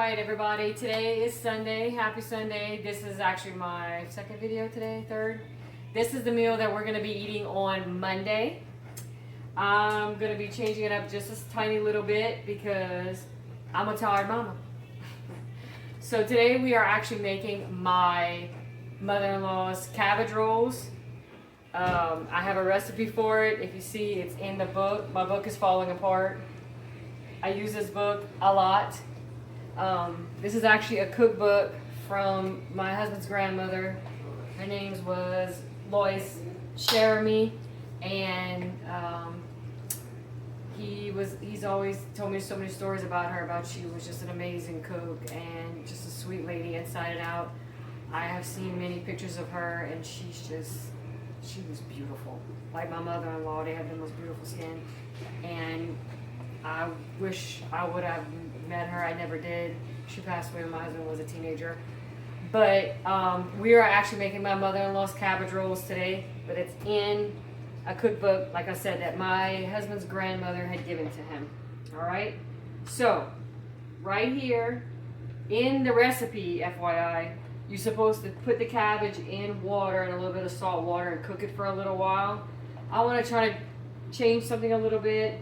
right, everybody, today is Sunday. Happy Sunday. This is actually my second video today, third. This is the meal that we're going to be eating on Monday. I'm going to be changing it up just a tiny little bit because I'm a tired mama. So today we are actually making my mother-in-law's cabbage rolls. I have a recipe for it. If you see, it's in the book. My book is falling apart. I use this book a lot. This is actually a cookbook from my husband's grandmother. Her name was Lois Jeremy, and he's always told me so many stories about her. About she was just an amazing cook and just a sweet lady inside and out. I have seen many pictures of her, and she was beautiful. Like my mother-in-law, they have the most beautiful skin, and I wish I would have met her. I never did. She passed away when my husband was a teenager. But we are actually making my mother-in-law's cabbage rolls today, but it's in a cookbook, like I said, that my husband's grandmother had given to him. All right? So, right here in the recipe, FYI, you're supposed to put the cabbage in water and a little bit of salt water and cook it for a little while. I want to try to change something a little bit.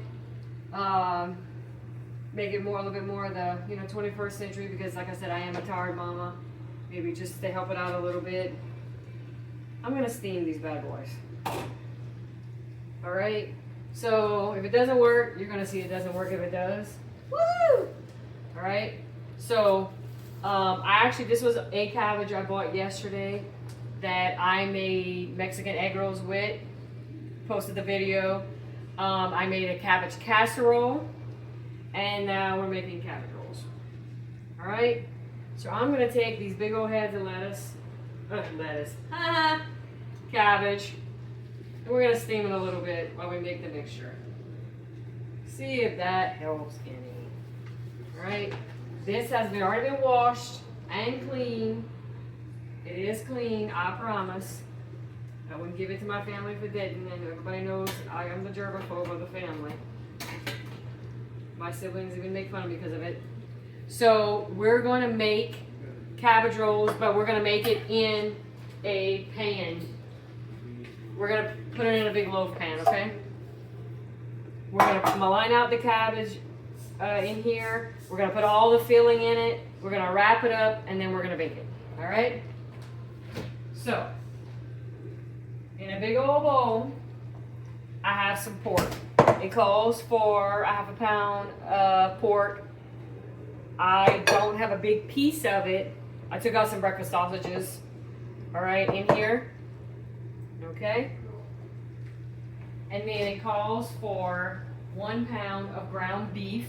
Make it a little bit more of the 21st century, because like I said, I am a tired mama. Maybe just to help it out a little bit. I'm gonna steam these bad boys. All right. So if it doesn't work, you're gonna see it doesn't work if it does. Woo! All right. So this was a cabbage I bought yesterday that I made Mexican egg rolls with. Posted the video. I made a cabbage casserole, and now we're making cabbage rolls. All right, so I'm gonna take these big old heads of cabbage, and we're gonna steam it a little bit while we make the mixture. See if that helps any. All right, this has already been washed and cleaned. It is clean, I promise. I wouldn't give it to my family if it didn't, and everybody knows I am the germaphobe of the family. My siblings even make fun of me because of it. So we're going to make cabbage rolls, but we're going to make it in a pan. We're going to put it in a big loaf pan, okay? We're going to line out the cabbage in here. We're going to put all the filling in it. We're going to wrap it up, and then we're going to bake it. All right? So, in a big old bowl, I have some pork. It calls for a half a pound of pork. I don't have a big piece of it. I took out some breakfast sausages, all right, in here, okay? And then it calls for 1 pound of ground beef.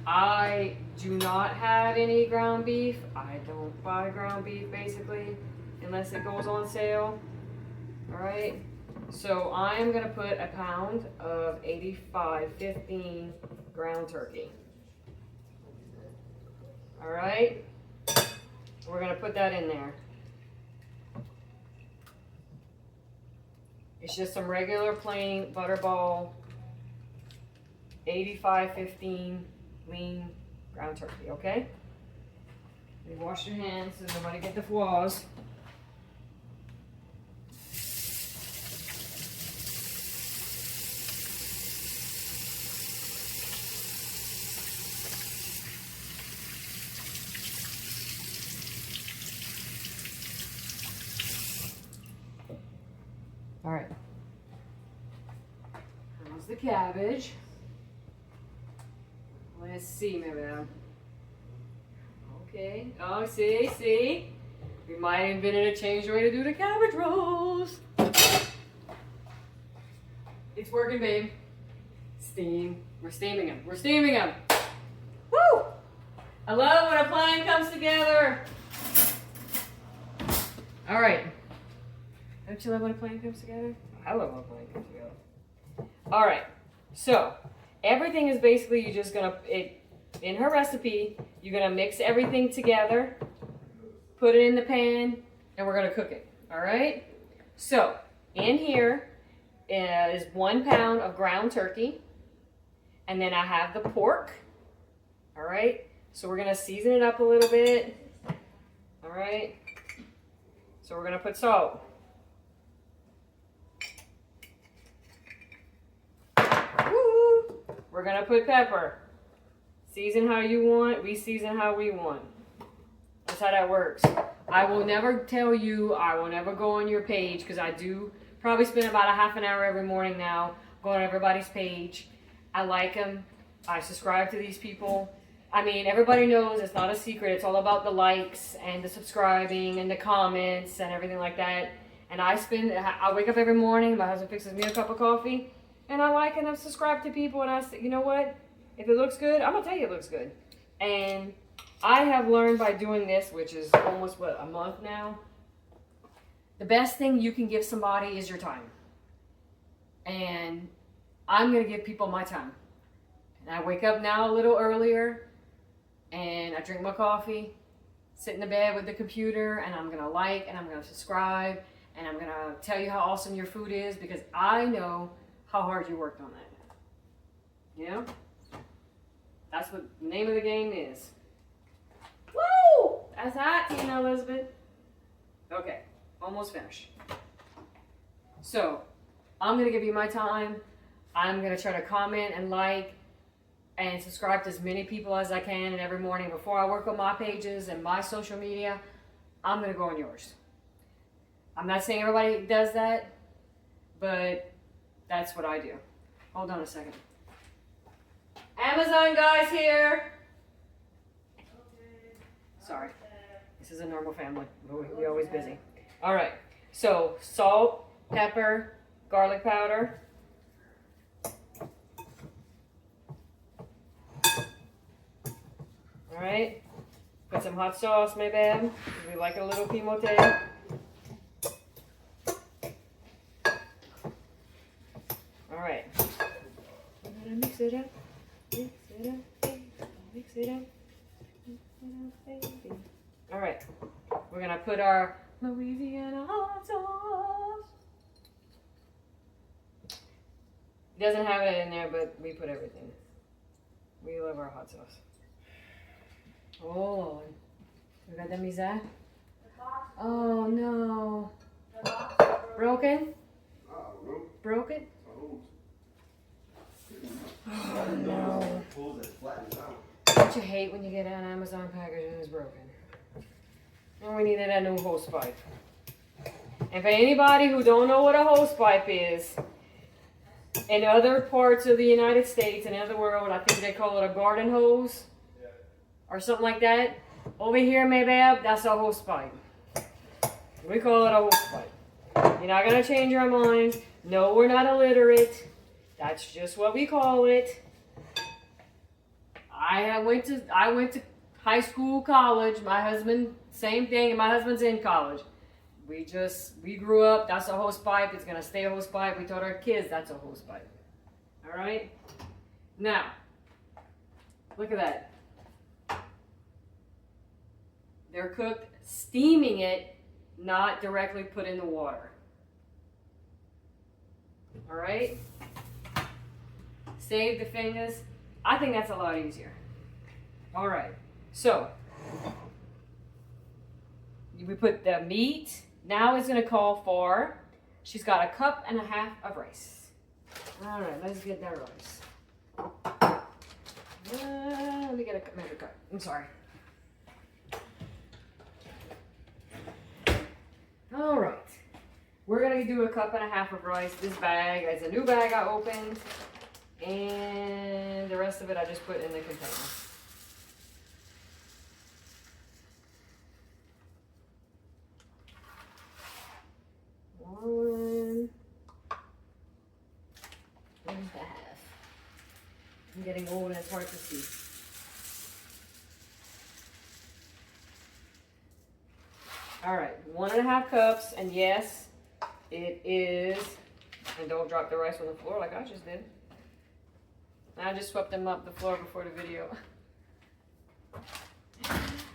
I do not have any ground beef. I don't buy ground beef, basically, unless it goes on sale. All right, so I'm gonna put a pound of 85-15 ground turkey. All right, we're gonna put that in there. It's just some regular plain butterball 85-15 lean ground turkey, okay? You wash your hands so nobody get the flaws. All right, how's the cabbage? Let's see, maybe. Okay, oh, see? We might have invented a changed way to do the cabbage rolls. It's working, babe. Steam. We're steaming them. Woo! I love when a plan comes together. All right. Don't you love when a plan comes together? I love when a plan comes together. All right, so everything is basically, you're just gonna, in her recipe, you're gonna mix everything together, put it in the pan, and we're gonna cook it, all right? So, in here is 1 pound of ground turkey, and then I have the pork, all right? So we're gonna season it up a little bit. All right. So we're gonna put salt. Woo! We're gonna put pepper. Season how you want, we season how we want. That's how that works. I will never tell you, I will never go on your page, because I do probably spend about a half an hour every morning now going on everybody's page. I like them. I subscribe to these people. I mean, everybody knows it's not a secret. It's all about the likes and the subscribing and the comments and everything like that. And I wake up every morning, my husband fixes me a cup of coffee, and I like and I subscribe to people, and I say, you know what? If it looks good, I'm going to tell you it looks good. And I have learned by doing this, which is almost, a month now, the best thing you can give somebody is your time. And I'm going to give people my time. And I wake up now a little earlier, and I drink my coffee, sit in the bed with the computer, and I'm going to like, and I'm going to subscribe, and I'm going to tell you how awesome your food is, because I know how hard you worked on that. You know? That's what the name of the game is. Woo! That's hot, Tina Elizabeth. Okay, almost finished. So, I'm going to give you my time. I'm going to try to comment and like and subscribe to as many people as I can. And every morning before I work on my pages and my social media, I'm going to go on yours. I'm not saying everybody does that, but that's what I do. Hold on a second. Amazon guys here. Sorry. This is a normal family. We're always busy. All right. So, salt, pepper, garlic powder. All right. Put some hot sauce, my babe. We like a little pimote. All right. We're gonna mix it up. Mix it up, baby. Mix it up. Mix it up, baby. All right. We're gonna put our Louisiana hot sauce. It doesn't have it in there, but we put everything. We love our hot sauce. Oh Lord. We got the Mais Cha? Oh no. Broken? Broken? Oh no. Don't you hate when you get an Amazon package and it's broken? And we needed a new hose pipe. And for anybody who don't know what a hose pipe is, in other parts of the United States and in the world, I think they call it a garden hose or something like that. Over here, maybe that's a hose pipe. We call it a hose pipe. You're not gonna change your mind. No, we're not illiterate. That's just what we call it. I went to high school, college. My husband, same thing, and my husband's in college. We grew up, that's a hose pipe. It's gonna stay a hose pipe. We taught our kids that's a hose pipe. All right? Now, look at that. They're cooked, steaming it, not directly put in the water. All right? Save the fingers. I think that's a lot easier. All right. So, we put the meat. Now it's going to call for, she's got 1.5 cups of rice. All right, let's get that rice. Let me get a measure cup. I'm sorry. All right. We're going to do 1.5 cups of rice. This bag is a new bag I opened. And the rest of it I just put in the container. One. Where's the half? I'm getting old and it's hard to see. All right, 1.5 cups, and yes, it is, and don't drop the rice on the floor like I just did. I just swept them up the floor before the video.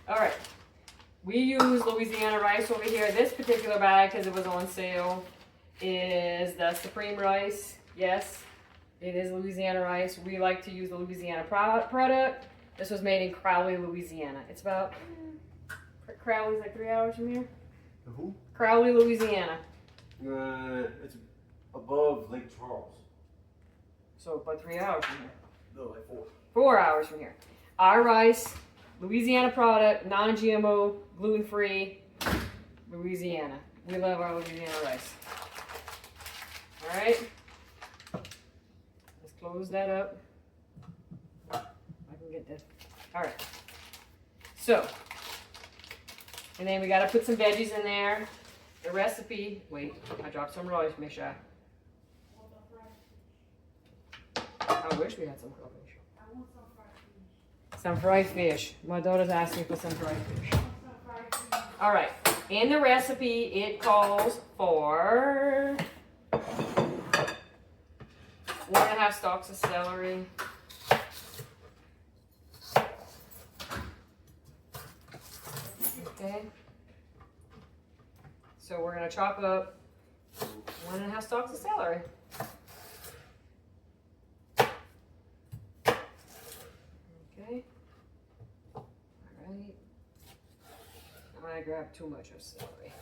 All right, we use Louisiana rice over here. This particular bag, because it was on sale, is the Supreme rice. Yes, it is Louisiana rice. We like to use the Louisiana product. This was made in Crowley, Louisiana. It's about, Crowley's like 3 hours from here. Who? Crowley, Louisiana. It's above Lake Charles. So about 3 hours from here. No, like 4. 4 hours from here. Our rice, Louisiana product, non-GMO, gluten-free, Louisiana. We love our Louisiana rice. All right. Let's close that up. I can get this. All right. So, and then we got to put some veggies in there. The recipe. Wait, I dropped some rice, Mais Cha. I wish we had some crawfish. I want some fried fish. Some fried fish. My daughter's asking for some fried fish. I want some fried fish. All right. In the recipe, it calls for 1.5 stalks of celery. Okay. So we're gonna chop up 1.5 stalks of celery. Okay. All right. I grabbed too much of celery.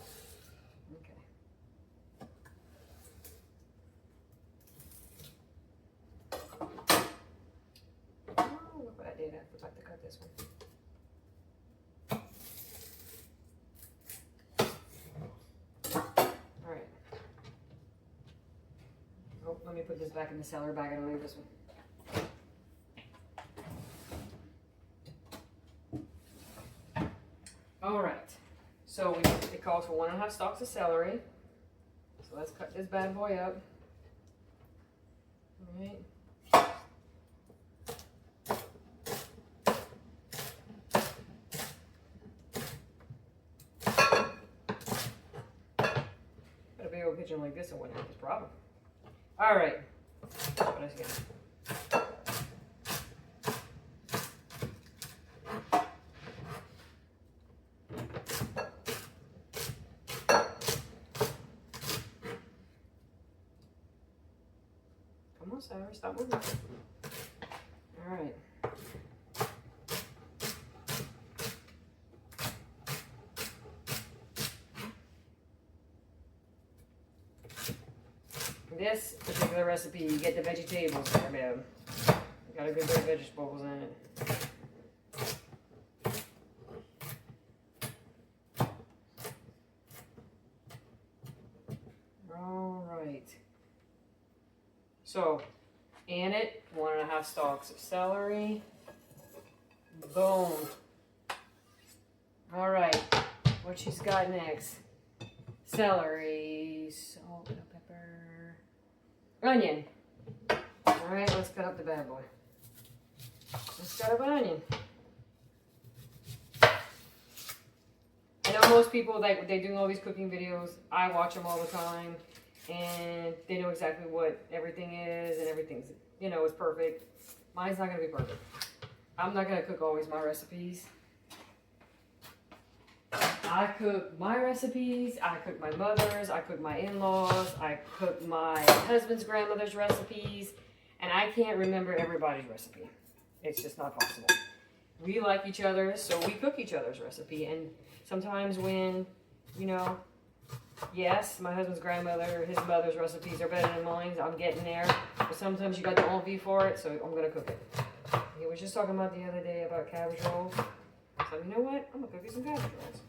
Okay. Oh, look what I did. I forgot to cut this one. All right. Oh, let me put this back in the celery bag. I don't need this one. All right. So it calls for 1.5 stalks of celery. So let's cut this bad boy up. All right. Got a big old kitchen like this, I wouldn't have this problem. All right. What else you got? Sorry, stop moving. All right. This particular recipe, you get the vegetables there, babe. Got a good bit of vegetables in it. All right. So, in it, 1.5 stalks of celery. Boom. All right, what she's got next? Celery, salt, pepper, onion. All right, let's cut up the bad boy. Let's cut up an onion. I know most people, like, they're doing all these cooking videos. I watch them all the time. And they know exactly what everything is, and everything's, you know, is perfect. Mine's not going to be perfect. I'm not going to cook always my recipes. I cook my recipes, I cook my mother's, I cook my in-laws, I cook my husband's grandmother's recipes, and I can't remember everybody's recipe. It's just not possible. We like each other, so we cook each other's recipe, and sometimes when, you know, yes, my husband's grandmother, his mother's recipes are better than mine. I'm getting there. But sometimes you got the envie for it, so I'm going to cook it. He was just talking about the other day about cabbage rolls. So you know what? I'm going to cook you some cabbage rolls.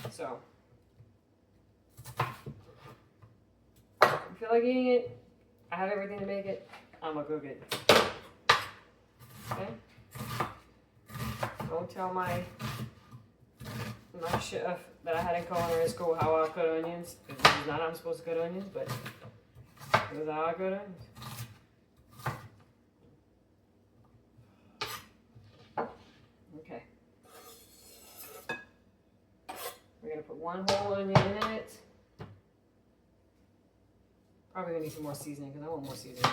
So, if you feel like eating it, I have everything to make it, I'm going to cook it. Okay? Don't tell my chef that I had in culinary school how I cut onions. It's not how I'm supposed to cut onions, but this is how I cut onions. Okay. We're going to put 1 whole onion in it. Probably going to need some more seasoning because I want more seasoning.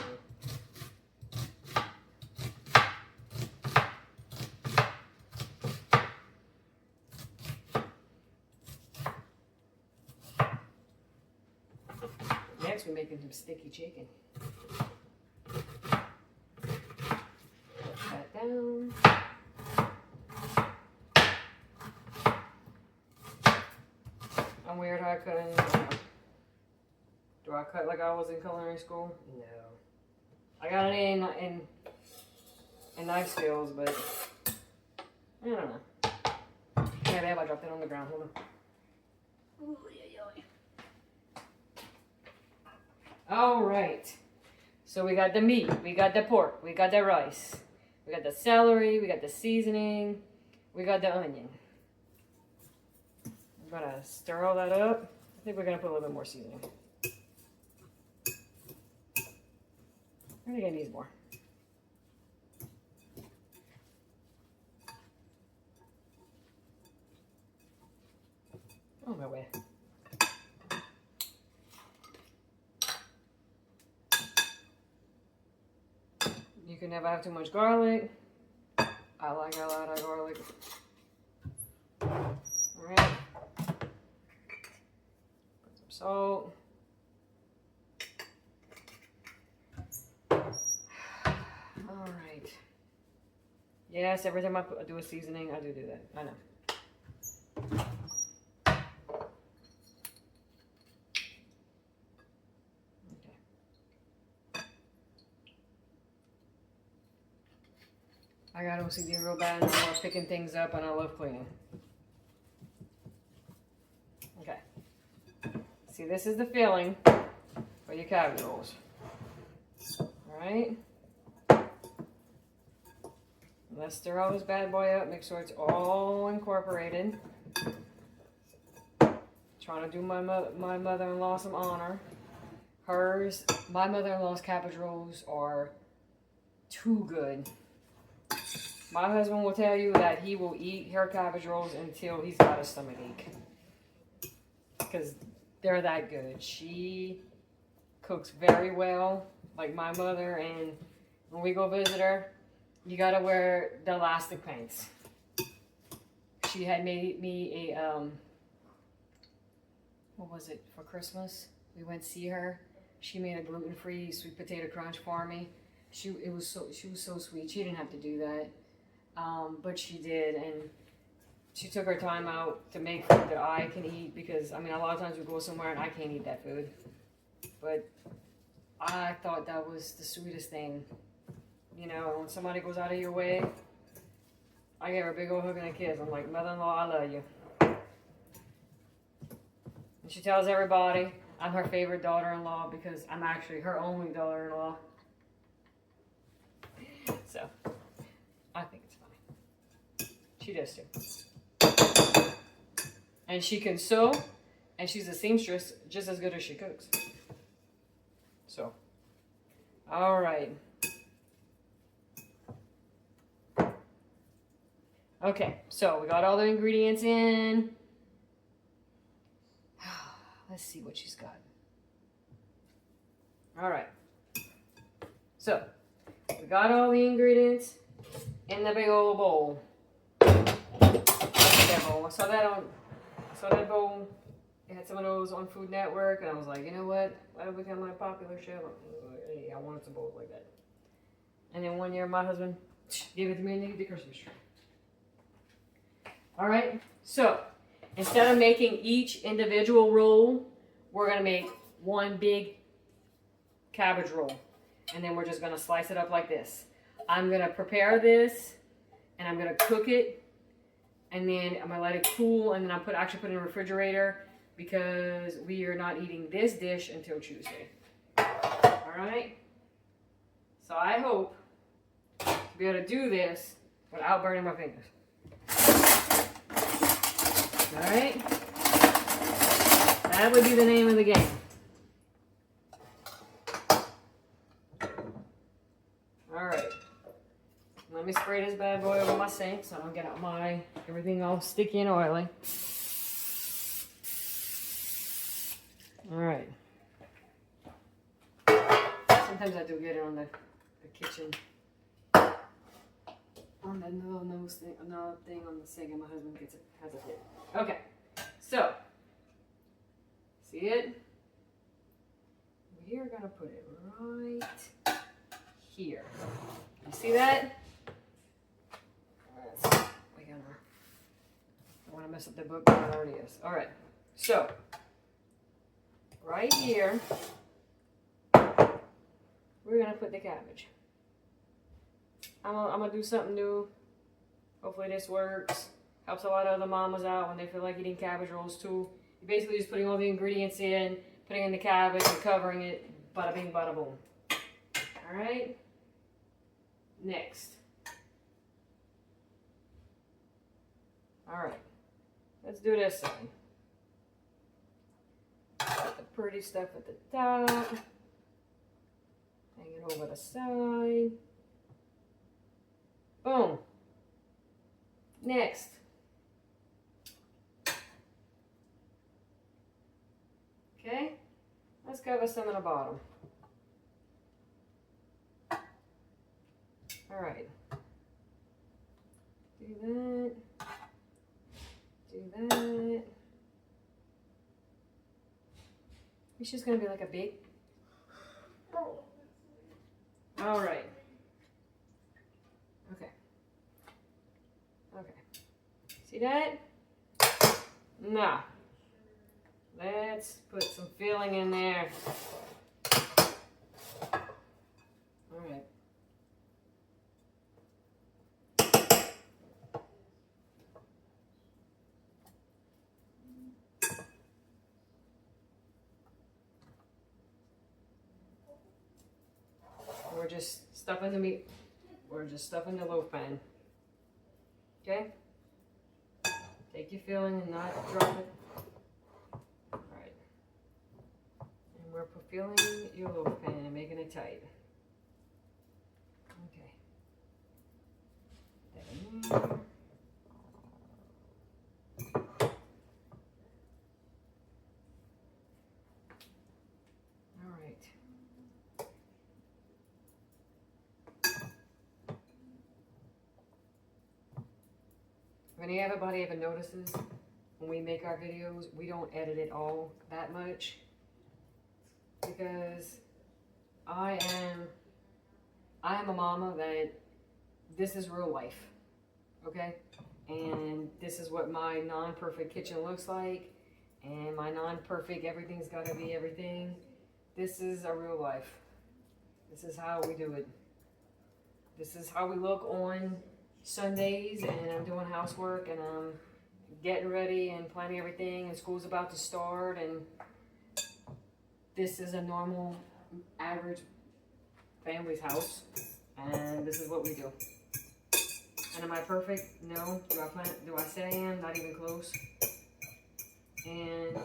Next, we're making some sticky chicken. I'm weird how I cut in. Do I cut like I was in culinary school? No. I got it in knife skills, but I don't know. Yeah, babe, I dropped it on the ground. Hold on. Ooh, yeah. All right. So we got the meat, we got the pork, we got the rice, we got the celery, we got the seasoning, we got the onion. I'm gonna stir all that up. I think we're gonna put a little bit more seasoning. I think it needs more. Oh, my way. You can never have too much garlic. I like a lot of garlic. Alright. Put some salt. Alright. Yes, every time I do a seasoning, I do that. I know. I got OCD real bad, and I love picking things up, and I love cleaning. Okay. See, this is the filling for your cabbage rolls. Alright. Let's stir all this bad boy up, make sure it's all incorporated. Trying to do my mother-in-law some honor. My mother-in-law's cabbage rolls are too good. My husband will tell you that he will eat her cabbage rolls until he's got a stomach ache. Because they're that good. She cooks very well, like my mother, and when we go visit her, you gotta wear the elastic pants. She had made me a, what was it, for Christmas? We went to see her. She made a gluten-free sweet potato crunch for me. She was so sweet. She didn't have to do that. But she did, and she took her time out to make food that I can eat, because, I mean, a lot of times we go somewhere and I can't eat that food. But I thought that was the sweetest thing. You know, when somebody goes out of your way, I give her a big old hug and a kiss. I'm like, mother-in-law, I love you. And she tells everybody I'm her favorite daughter-in-law because I'm actually her only daughter-in-law. So, I think it's funny. She does too. And she can sew, and she's a seamstress just as good as she cooks. So, all right. Okay, so we got all the ingredients in. Let's see what she's got. All right. So, we got all the ingredients in the big old bowl. I saw that bowl. It had some of those on Food Network, and I was like, you know what? That'll become my popular show. Hey, I wanted some bowls like that. And then one year, my husband gave it to me and the Christmas tree. All right. So instead of making each individual roll, we're gonna make one big cabbage roll, and then we're just gonna slice it up like this. I'm gonna prepare this, and I'm gonna cook it, and then I'm gonna let it cool, and then I actually put it in the refrigerator because we are not eating this dish until Tuesday. All right. So I hope to be able to do this without burning my fingers. All right. That would be the name of the game. All right. Let me spray this bad boy over my sink so I don't get out my everything all sticky and oily. All right. Sometimes I do get it on the kitchen. On that little nose thing, another thing on the sink, and my husband has it hit. Okay, so see it? We're gonna put it right here. You see that? I don't want to mess up the book, but it already is. All right, So, right here, we're gonna put the cabbage. I'm gonna do something new. Hopefully this works. Helps a lot of other mamas out when they feel like eating cabbage rolls too. You're basically just putting all the ingredients in, putting in the cabbage and covering it. Bada bing, bada boom. Alright? Next. Alright. Let's do this side. Put the pretty stuff at the top. Hang it over the side. Boom. Next. Okay? Let's cover some at the bottom. Alright. Do that. Do that. It's just gonna be like a big. Alright. Okay. Okay. See that? Now, let's put some filling in there. Alright. We're just stuffing the meat. We're just stuffing the loaf pan. Okay? Take your filling and not drop it. Alright. And we're filling your loaf pan and making it tight. Okay. Put that in there. Alright. If anybody ever notices, when we make our videos, we don't edit it all that much. Because I am a mama that this is real life. Okay? And this is what my non-perfect kitchen looks like. And my non-perfect everything's gotta be everything. This is a real life. This is how we do it. This is how we look on Sundays, and I'm doing housework and I'm getting ready and planning everything, and school's about to start, and this is a normal average family's house, and this is what we do. And am I perfect? No. Do I say I am? Not even close. And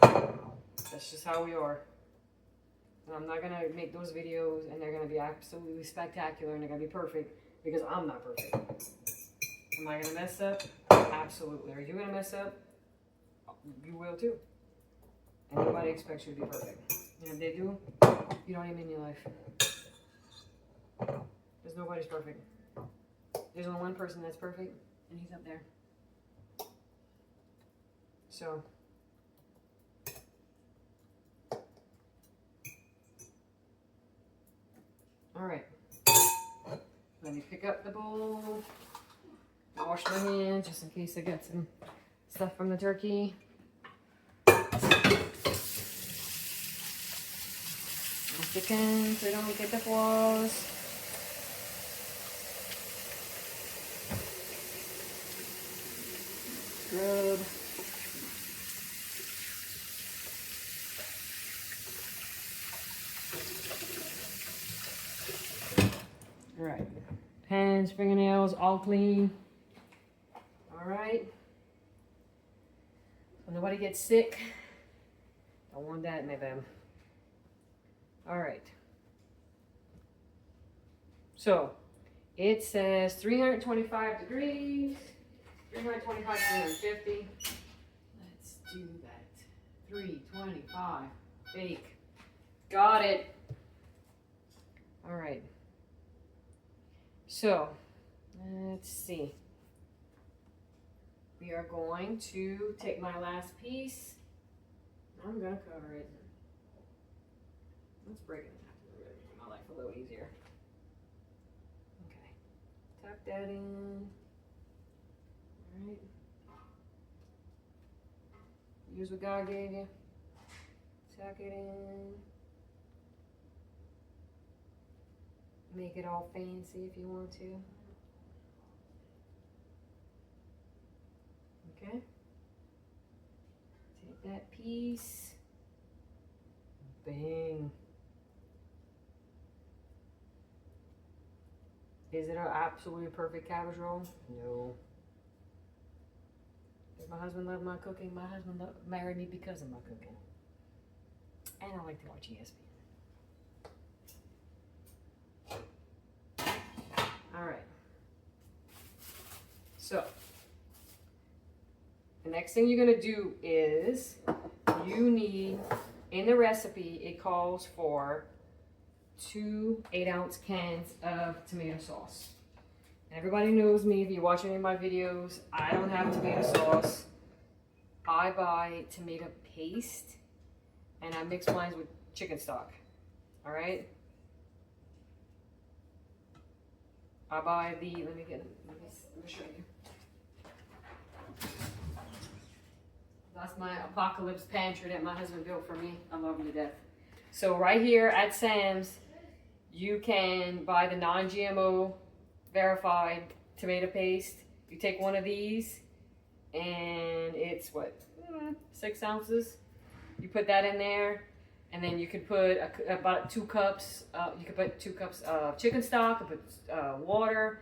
that's just how we are. And I'm not gonna make those videos and they're gonna be absolutely spectacular and they're gonna be perfect because I'm not perfect. Am I gonna mess up? Absolutely. Are you gonna mess up? You will too. And nobody expects you to be perfect. And if they do, you don't even in your life. Because nobody's perfect. There's only one person that's perfect, and he's up there. So, alright. Let me pick up the bowl. Wash my hands just in case I got some stuff from the turkey. Chicken so we don't get the flaws. Scrub. Alright. Pans, fingernails, all clean. Alright. So nobody gets sick. Don't want that in my bed. Alright. So, it says 325 degrees. 325 to 350. Let's do that. 325. Bake. Got it. Alright. So, let's see. We are going to take my last piece. I'm going to cover it. Let's break it in half to make my life a little easier. Okay. Tuck that in. Alright. Use what God gave you. Tuck it in. Make it all fancy if you want to. Okay. Take that piece. Bang. Is it an absolutely perfect cabbage roll? No. Does my husband love my cooking? My husband married me because of my cooking. And I like to watch ESPN. Alright. So, the next thing you're going to do is, you need, in the recipe, it calls for 2 8-ounce cans of tomato sauce. Everybody knows me, if you watch any of my videos, I don't have tomato sauce. I buy tomato paste, and I mix mine with chicken stock. Alright? I buy the, let me show you. That's my apocalypse pantry that my husband built for me. I love him to death. So right here at Sam's, you can buy the non-GMO verified tomato paste. You take one of these, and it's what, 6 ounces. You put that in there, and then you can put about 2 cups. You can put 2 cups of chicken stock. I put water.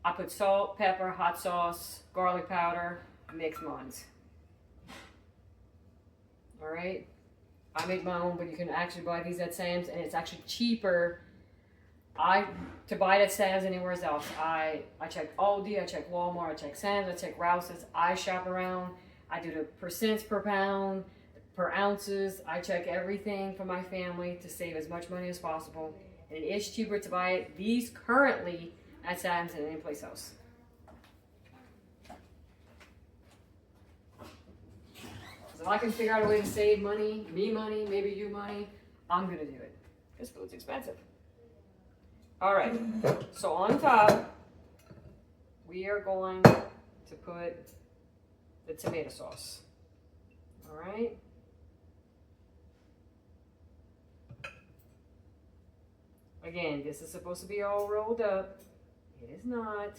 I put salt, pepper, hot sauce, garlic powder. Mix mines. All right. I make my own, but you can actually buy these at Sam's, and it's actually cheaper. To buy it at Sam's anywhere else. I check Aldi, I check Walmart, I check Sam's, I check Rouse's. I shop around. I do the percents per pound, per ounces. I check everything for my family to save as much money as possible. And it is cheaper to buy these currently at Sam's than any place else. So if I can figure out a way to save money, me money, maybe you money, I'm gonna do it. Because food's expensive. All right, so on top, we are going to put the tomato sauce. All right. Again, this is supposed to be all rolled up. It is not.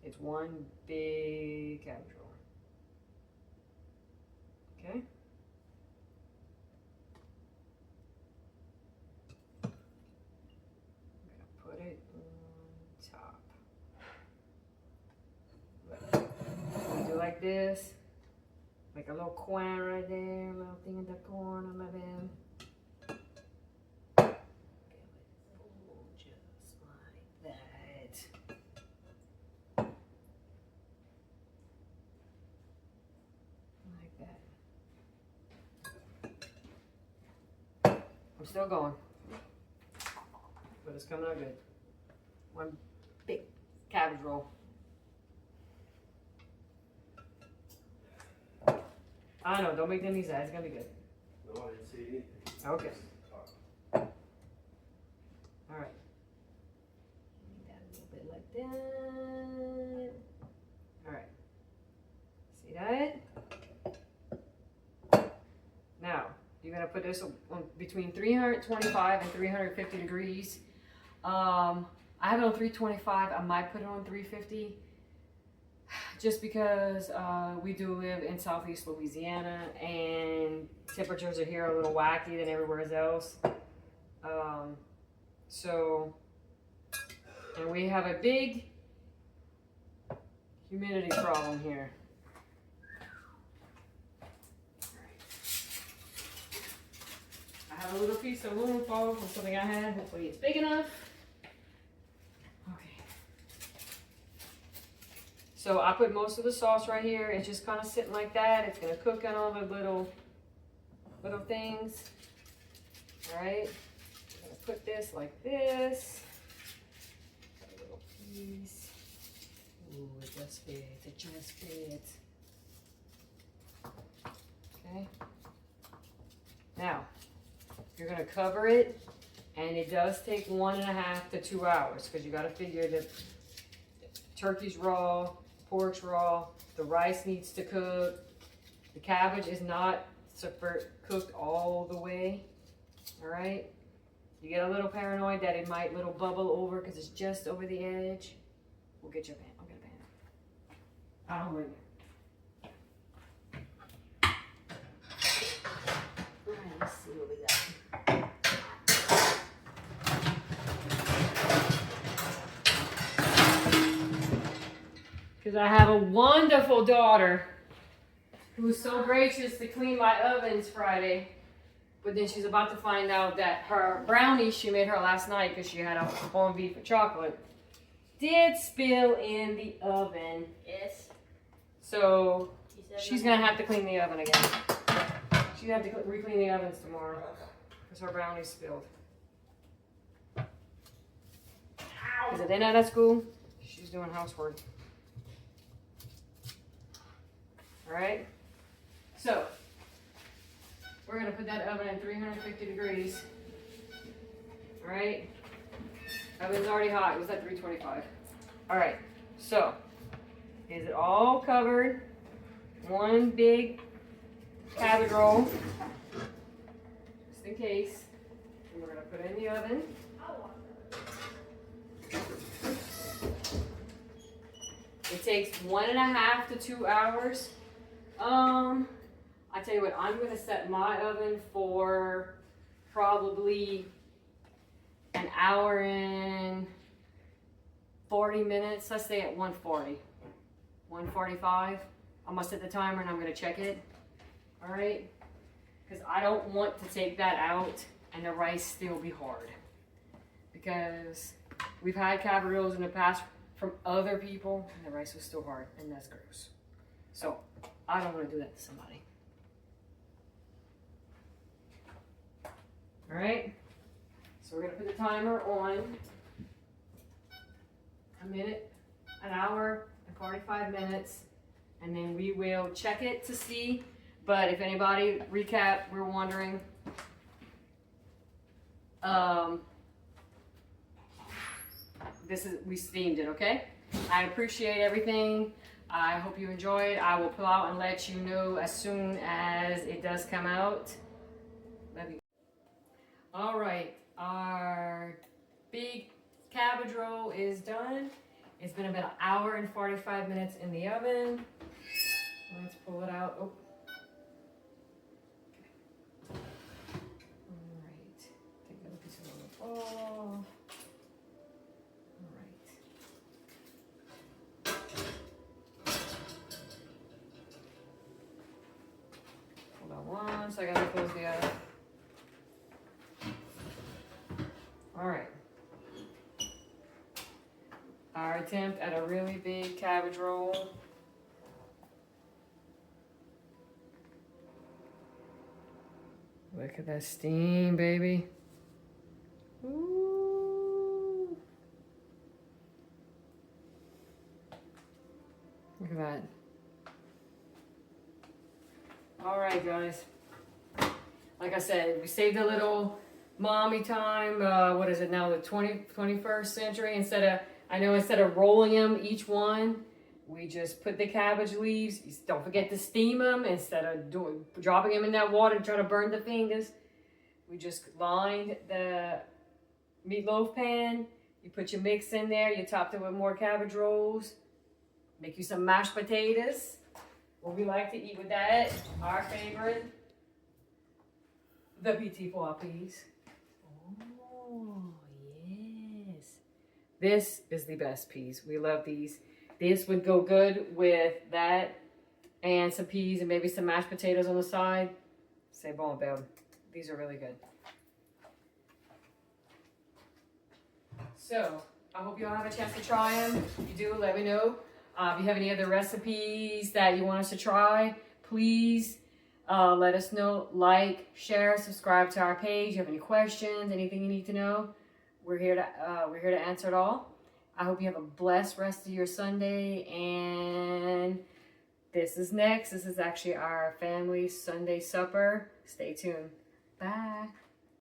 It's one big cabbage roll. Okay. Put it on top. Do like this. Make a little coin right there, a little thing in the corner of them. Just like that. Like that. I'm still going. But it's coming out good. One big cabbage roll. I know, don't make them these eyes, it's gonna be good. No, I didn't see anything. Okay. Alright. Make that a little bit like that. Alright. See that? Now, you're gonna put this on between 325 and 350 degrees. I have it on 325. I might put it on 350. Just because we do live in Southeast Louisiana and temperatures are here a little wacky than everywhere else. And we have a big humidity problem here. I have a little piece of aluminum foil from something I had. Hopefully it's big enough. Okay. So I put most of the sauce right here. It's just kind of sitting like that. It's gonna cook on all the little things. All right. I'm gonna put this like this. Got a little piece. Ooh, it just fits. It just fits. Okay. Now, you're gonna cover it, and it does take 1.5 to 2 hours because you gotta figure that turkey's raw, pork's raw, the rice needs to cook, The cabbage is not super cooked all the way. All right. You get a little paranoid that it might little bubble over because it's just over the edge. We'll get you a pan. I'll get a pan. I don't bring it. All right, let's see what we got. Because I have a wonderful daughter who was so gracious to clean my ovens Friday. But then she's about to find out that her brownies she made her last night because she had a corned beef with chocolate did spill in the oven. Yes. So she's going to have to clean the oven again. She's going to have to re-clean the ovens tomorrow because her brownies spilled. Because if they're not at school, she's doing housework. Alright? So, we're going to put that oven at 350 degrees. Alright? Oven's already hot. It was at 325. Alright, so, is it all covered? One big cabbage roll, just in case. And we're going to put it in the oven. It takes 1.5 to 2 hours. I tell you what, I'm gonna set my oven for probably an hour and 40 minutes. Let's stay at 140, 145. I'm gonna set the timer and I'm gonna check it. All right, because I don't want to take that out and the rice still be hard. Because we've had cabbage rolls in the past from other people and the rice was still hard and that's gross. So I don't want to do that to somebody. All right, so we're gonna put the timer on a minute, an hour and 45 minutes, and then we will check it to see. But if anybody, recap, we're wondering, we steamed it, okay? I appreciate everything. I hope you enjoyed. I will pull out and let you know as soon as it does come out. Love you. All right, our big cabbage roll is done. It's been about an hour and 45 minutes in the oven. Let's pull it out. Oh. All right, take a look at some of the fall. So I gotta close the other. All right. Our attempt at a really big cabbage roll. Look at that steam, baby. Ooh. Look at that. All right, guys. Like I said, we saved a little mommy time. What is it now? The 21st century. Instead of rolling them each one, we just put the cabbage leaves. Don't forget to steam them instead of dropping them in that water and trying to burn the fingers. We just lined the meatloaf pan. You put your mix in there. You topped it with more cabbage rolls. Make you some mashed potatoes. What we like to eat with that, our favorite, the PT pois peas. Oh, yes. This is the best peas. We love these. This would go good with that and some peas and maybe some mashed potatoes on the side. C'est bon, babe. These are really good. So, I hope you all have a chance to try them. If you do, let me know. If you have any other recipes that you want us to try, please let us know. Like, share, subscribe to our page. If you have any questions, anything you need to know, we're here to answer it all. I hope you have a blessed rest of your Sunday. And this is next. This is actually our family Sunday supper. Stay tuned. Bye.